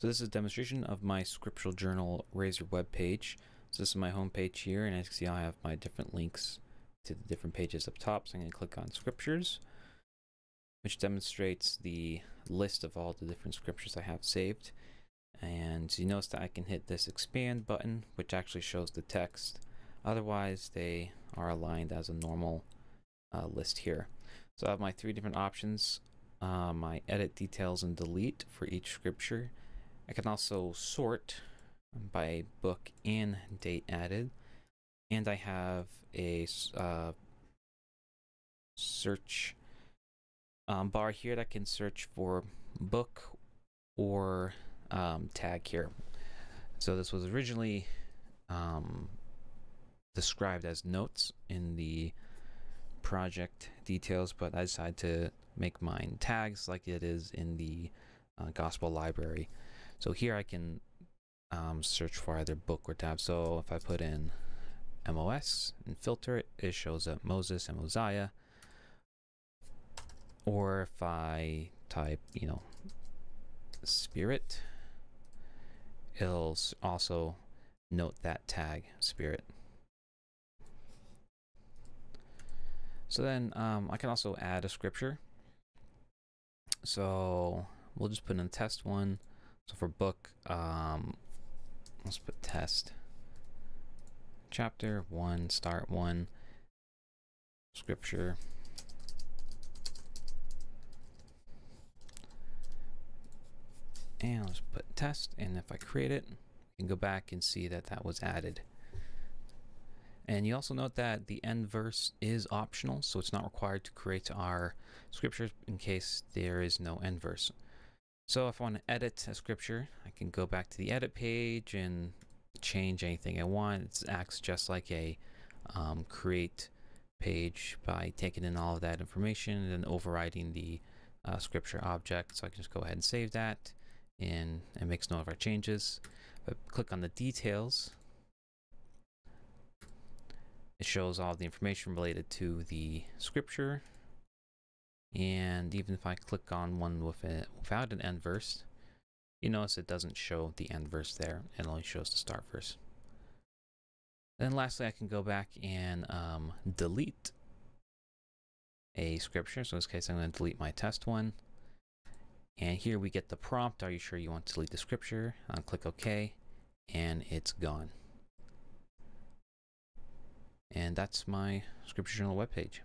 So this is a demonstration of my scriptural journal Razor web page. So this is my home page here, and as you can see, I have my different links to the different pages up top. So I'm going to click on scriptures, which demonstrates the list of all the different scriptures I have saved. And you notice that I can hit this expand button, which actually shows the text. Otherwise, they are aligned as a normal list here. So I have my three different options. My edit, details, and delete for each scripture. I can also sort by book and date added. And I have a search bar here that can search for book or tag here. So this was originally described as notes in the project details, but I decided to make mine tags like it is in the gospel library. So here I can search for either book or tab. So if I put in MOS and filter it, it shows up Moses and Mosiah. Or if I type, Spirit, it'll also note that tag, Spirit. So then I can also add a scripture. So we'll just put in test one. So for book, let's put test. Chapter 1, start 1, scripture. And let's put test, and if I create it, you can go back and see that that was added. And you also note that the end verse is optional, so it's not required to create our scriptures in case there is no end verse. So if I want to edit a scripture, I can go back to the edit page and change anything I want. It acts just like a create page by taking in all of that information and then overriding the scripture object. So I can just go ahead and save that, and it makes note of our changes. If I click on the details, it shows all the information related to the scripture. And even if I click on one without an end verse, you notice it doesn't show the end verse there. It only shows the start verse. Then lastly, I can go back and delete a scripture. So in this case, I'm going to delete my test one. And here we get the prompt. Are you sure you want to delete the scripture? I'll click OK, and it's gone. And that's my scripture journal webpage.